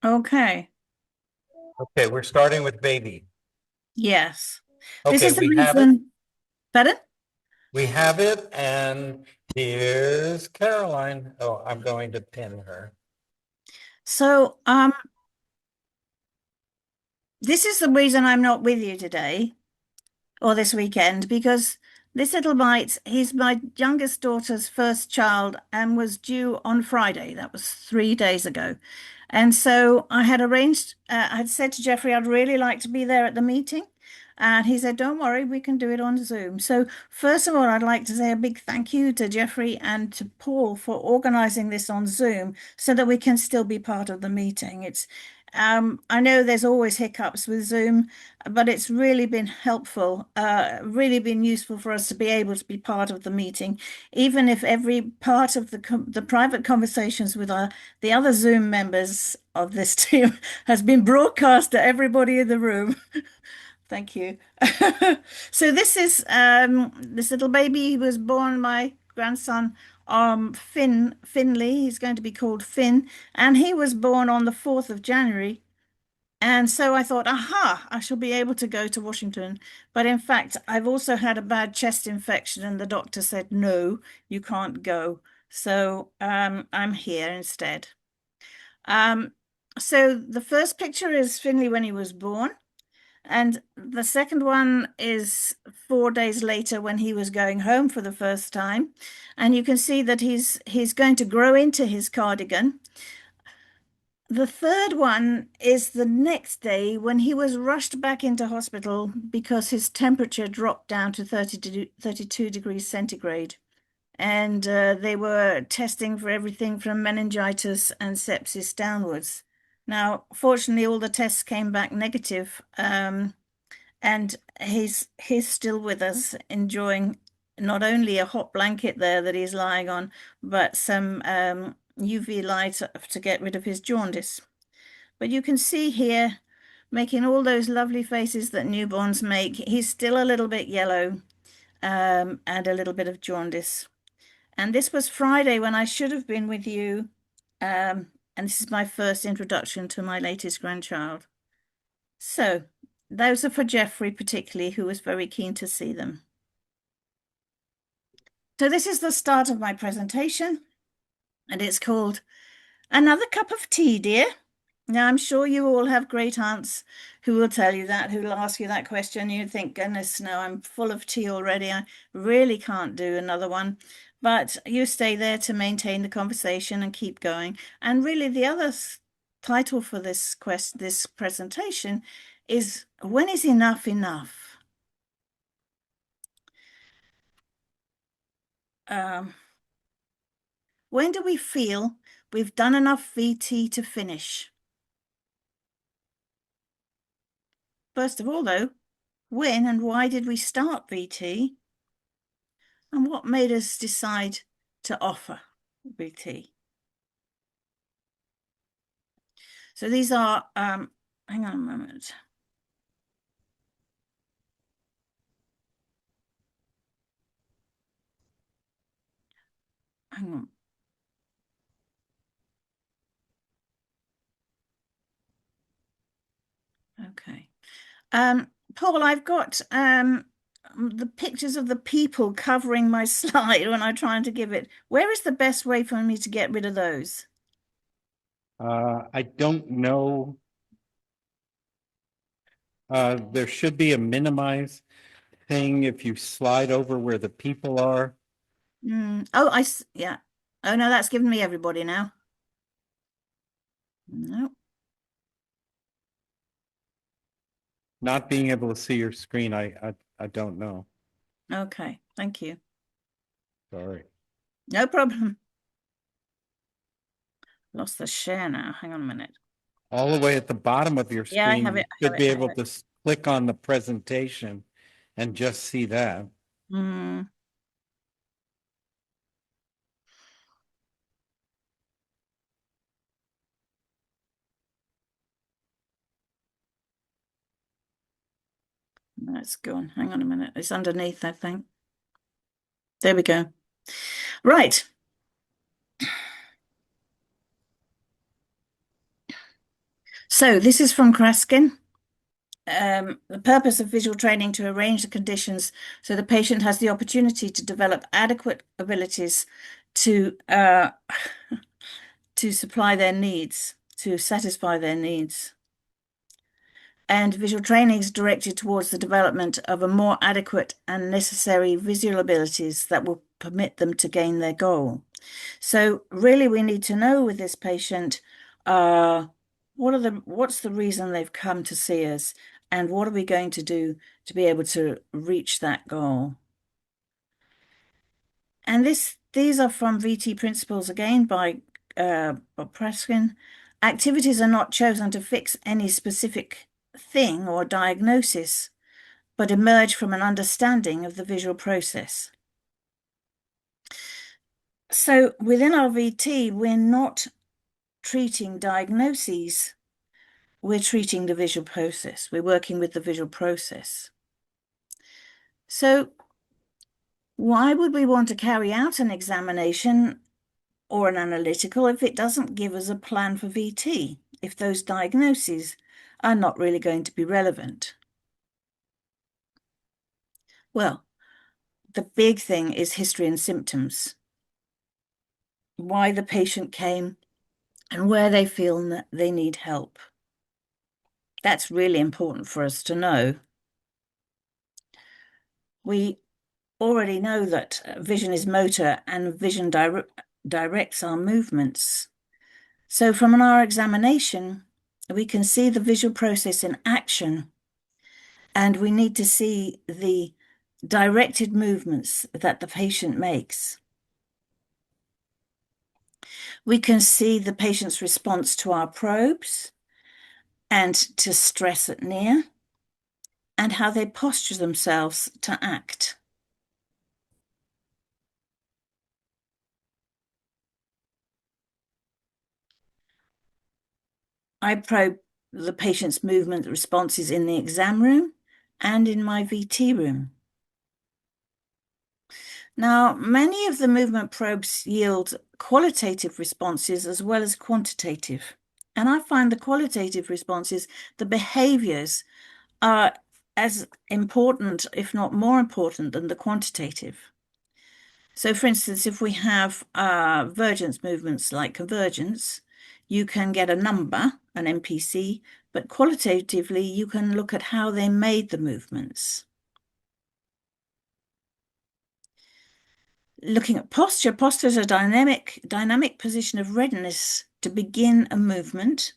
Okay. Okay, we're starting with baby. Yes. This Okay, is the we have it. reason. Pardon? We have it, and here's Caroline. Oh, I'm going to pin her. So, this is the reason I'm not with you today or this weekend because this little mite, he's my youngest daughter's first child and was due on Friday. That was 3 days ago. And so I had arranged, I had said to Jeffrey, I'd really like to be there at the meeting. And he said, don't worry, we can do it on Zoom. So, first of all, I'd like to say a big thank you to Jeffrey and to Paul for organizing this on Zoom so that we can still be part of the meeting. I know there's always hiccups with Zoom, but it's really been helpful, really been useful for us to be able to be part of the meeting, even if every part of the private conversations with the other Zoom members of this team has been broadcast to everybody in the room. Thank you. So this is this little baby. He was born, my grandson, Finley. He's going to be called Finn, and he was born on the 4th of January. And so I thought, aha, I shall be able to go to Washington. But in fact, I've also had a bad chest infection, and the doctor said, no, you can't go. So I'm here instead. Um, so the first picture is Finley when he was born. And the second one is 4 days later when he was going home for the first time. And you can see that he's going to grow into his cardigan. The third one is the next day when he was rushed back into hospital because his temperature dropped down to 32 degrees centigrade. And they were testing for everything from meningitis and sepsis downwards. Now, fortunately, all the tests came back negative, and he's still with us, enjoying not only a hot blanket there that he's lying on, but some UV light to get rid of his jaundice. But you can see here, making all those lovely faces that newborns make, he's still a little bit yellow, and a little bit of jaundice. And this was Friday when I should have been with you. And this is my first introduction to my latest grandchild. So those are for Jeffrey particularly, who was very keen to see them. So this is the start of my presentation, and it's called Another Cup of Tea, Dear. Now, I'm sure you all have great aunts who will tell you that, who will ask you that question. You think, goodness, no, I'm full of tea already. I really can't do another one. But you stay there to maintain the conversation and keep going. And really, the other title for this presentation is When is Enough Enough? Um, when do we feel we've done enough VT to finish? First of all, though, when and why did we start VT? And what made us decide to offer VT? So these are, hang on a moment. Hang on. Okay. Paul, I've got the pictures of the people covering my slide when I'm trying to give it. Where is the best way for me to get rid of those? I don't know. There should be a minimize thing if you slide over where the people are. Oh, yeah. Oh no, that's given me everybody now. No. Not being able to see your screen, I don't know. Okay. Thank you. Sorry. No problem. Lost the share now. Hang on a minute. All the way at the bottom of your Yeah, I screen, have you it. I have should it. be I able have it. to click on the presentation and just see that. Mm, that's gone. Hang on a minute. It's underneath, I think. There we go. Right. So this is from Kraskin. The purpose of visual training to arrange the conditions so the patient has the opportunity to develop adequate abilities to to supply their needs, to satisfy their needs. And visual training is directed towards the development of a more adequate and necessary visual abilities that will permit them to gain their goal. So really we need to know with this patient, what's the reason they've come to see us, and what are we going to do to be able to reach that goal? And these are from VT Principles again by Bob Preskin. Activities are not chosen to fix any specific thing or diagnosis, but emerge from an understanding of the visual process. So within our VT, we're not treating diagnoses, we're treating the visual process. We're working with the visual process. So why would we want to carry out an examination or an analytical if it doesn't give us a plan for VT, if those diagnoses are not really going to be relevant? Well, the big thing is history and symptoms, why the patient came and where they feel that they need help. That's really important for us to know. We already know that vision is motor and vision directs our movements. So from our examination, we can see the visual process in action, and we need to see the directed movements that the patient makes. We can see the patient's response to our probes and to stress at near, and how they posture themselves to act. I probe the patient's movement responses in the exam room and in my VT room. Now, many of the movement probes yield qualitative responses as well as quantitative. And I find the qualitative responses, the behaviors, are as important, if not more important, than the quantitative. So, for instance, if we have vergence movements like convergence, you can get a number, an MPC, but qualitatively, you can look at how they made the movements. Looking at posture, posture is a dynamic position of readiness to begin a movement.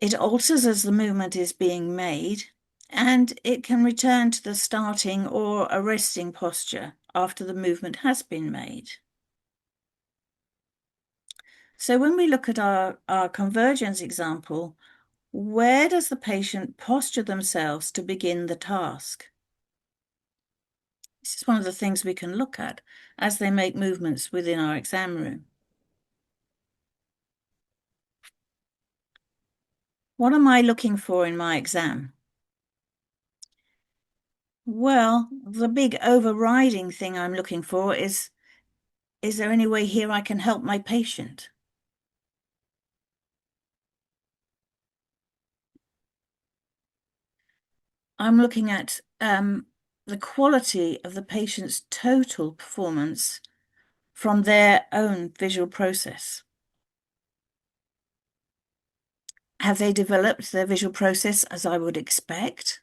It alters as the movement is being made, and it can return to the starting or a resting posture after the movement has been made. So when we look at our convergence example, where does the patient posture themselves to begin the task? This is one of the things we can look at as they make movements within our exam room. What am I looking for in my exam? Well, the big overriding thing I'm looking for is there any way here I can help my patient? I'm looking at the quality of the patient's total performance from their own visual process. Have they developed their visual process as I would expect?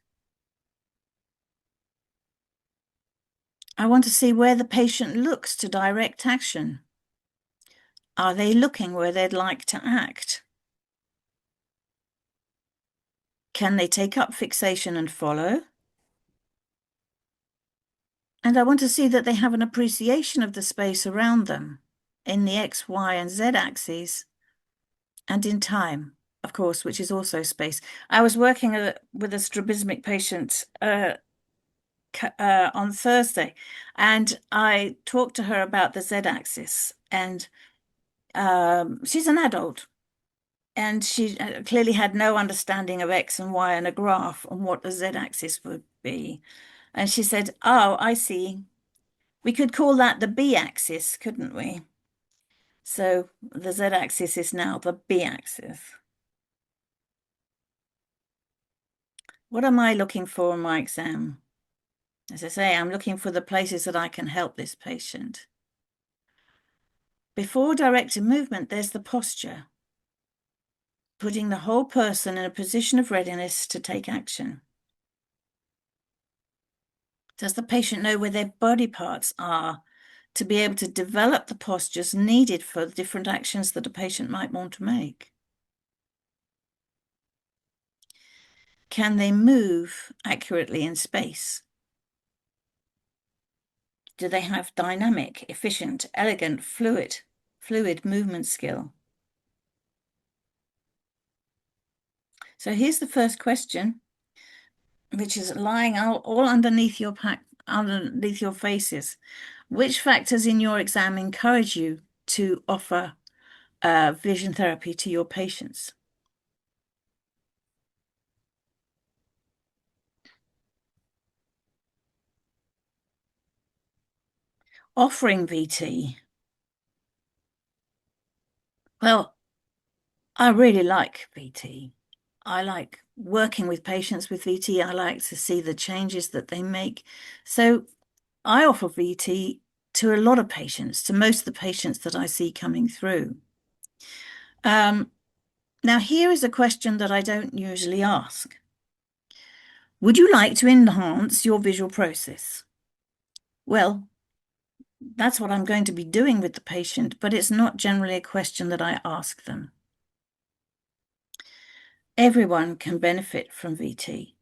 I want to see where the patient looks to direct action. Are they looking where they'd like to act? Can they take up fixation and follow? And I want to see that they have an appreciation of the space around them in the X, Y, and Z axes, and in time, of course, which is also space. I was working with a strabismic patient on Thursday, and I talked to her about the Z axis, and she's an adult, and she clearly had no understanding of X and Y and a graph and what the Z axis would be. And she said, "Oh, I see. We could call that the B axis, couldn't we?" So the Z axis is now the B axis. What am I looking for in my exam? As I say, I'm looking for the places that I can help this patient. Before directed movement, there's the posture, putting the whole person in a position of readiness to take action. Does the patient know where their body parts are to be able to develop the postures needed for the different actions that a patient might want to make? Can they move accurately in space? Do they have dynamic, efficient, elegant, fluid movement skill? So here's the first question, which is lying all underneath your faces. Which factors in your exam encourage you to offer vision therapy to your patients? Offering VT. Well, I really like VT. I like working with patients with VT. I like to see the changes that they make. So I offer VT to a lot of patients, to most of the patients that I see coming through. Now, here is a question that I don't usually ask. Would you like to enhance your visual process? Well, that's what I'm going to be doing with the patient, but it's not generally a question that I ask them. Everyone can benefit from VT.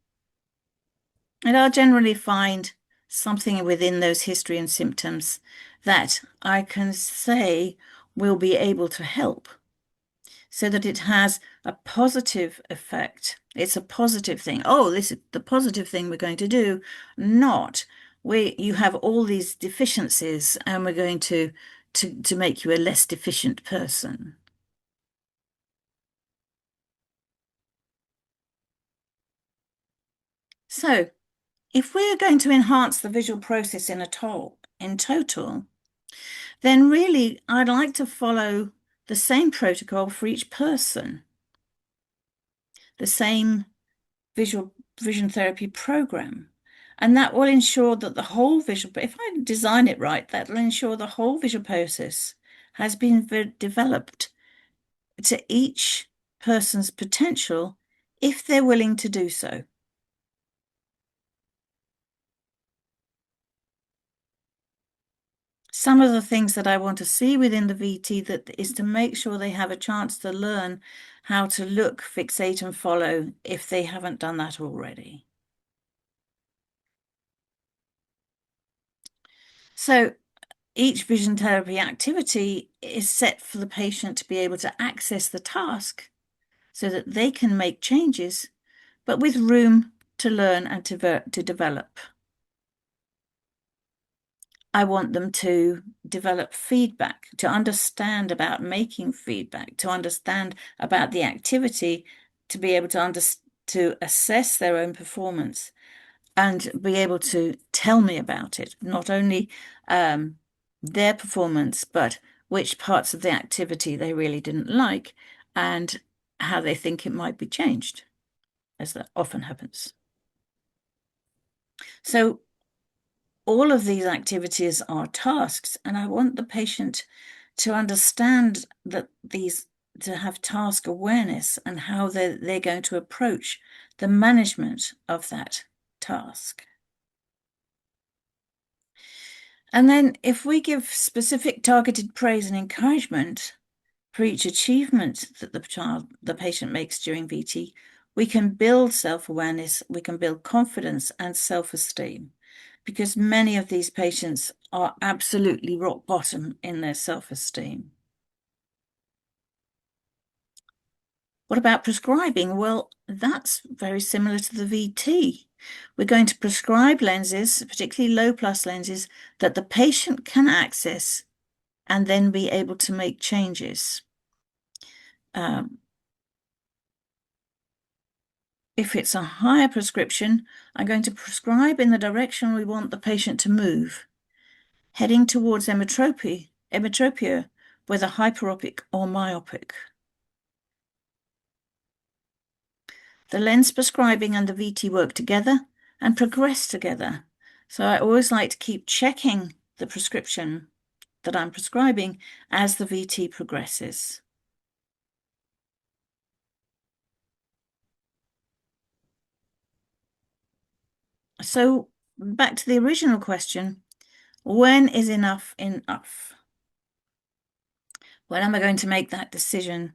And I'll generally find something within those history and symptoms that I can say will be able to help so that it has a positive effect. It's a positive thing. Oh, this is the positive thing we're going to do, not you have all these deficiencies and we're going to make you a less deficient person. So if we're going to enhance the visual process in total, then really I'd like to follow the same protocol for each person, the same vision therapy program. And that will ensure that the whole if I design it right, that will ensure the whole visual process has been developed to each person's potential if they're willing to do so. Some of the things that I want to see within the VT that is to make sure they have a chance to learn how to look, fixate, and follow if they haven't done that already. So each vision therapy activity is set for the patient to be able to access the task so that they can make changes, but with room to learn and to develop. I want them to develop feedback, to understand about making feedback, to understand about the activity, to be able to assess their own performance and be able to tell me about it, not only their performance, but which parts of the activity they really didn't like and how they think it might be changed, as that often happens. So all of these activities are tasks, and I want the patient to understand that to have task awareness and how they're going to approach the management of that task. And then if we give specific targeted praise and encouragement for each achievement that the patient makes during VT, we can build self-awareness, we can build confidence and self-esteem, because many of these patients are absolutely rock bottom in their self-esteem. What about prescribing? Well, that's very similar to the VT. We're going to prescribe lenses, particularly low plus lenses, that the patient can access and then be able to make changes. If it's a higher prescription, I'm going to prescribe in the direction we want the patient to move, heading towards emetropia, whether hyperopic or myopic. The lens prescribing and the VT work together and progress together. So I always like to keep checking the prescription that I'm prescribing as the VT progresses. So back to the original question, when is enough enough? When am I going to make that decision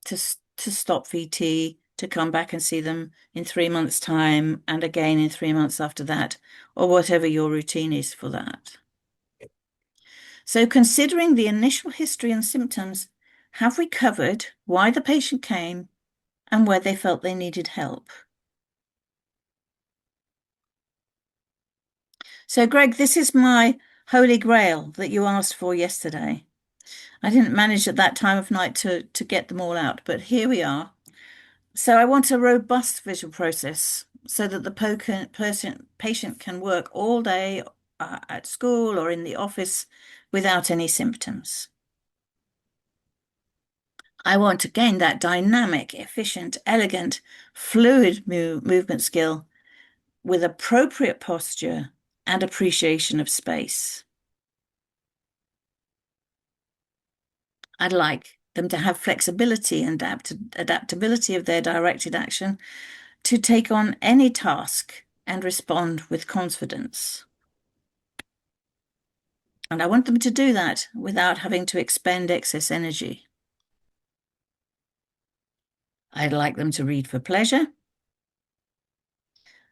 to stop VT, to come back and see them in 3 months' time and again in 3 months after that, or whatever your routine is for that? So considering the initial history and symptoms, have we covered why the patient came and where they felt they needed help? So Greg, this is my holy grail that you asked for yesterday. I didn't manage at that time of night to get them all out, but here we are. So I want a robust visual process so that the patient can work all day at school or in the office without any symptoms. I want to gain that dynamic, efficient, elegant, fluid movement skill with appropriate posture and appreciation of space. I'd like them to have flexibility and adaptability of their directed action to take on any task and respond with confidence. And I want them to do that without having to expend excess energy. I'd like them to read for pleasure,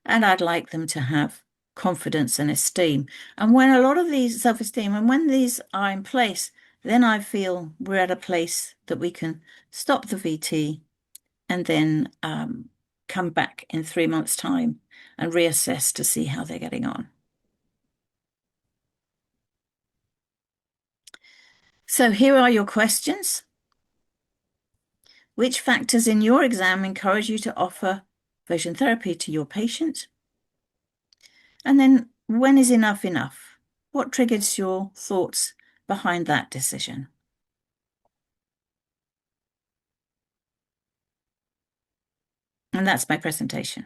and I'd like them to have confidence and esteem. And when a lot of these self-esteem, and when these are in place, then I feel we're at a place that we can stop the VT and then come back in 3 months' time and reassess to see how they're getting on. So here are your questions. Which factors in your exam encourage you to offer vision therapy to your patient? And then when is enough enough? What triggers your thoughts behind that decision? And that's my presentation.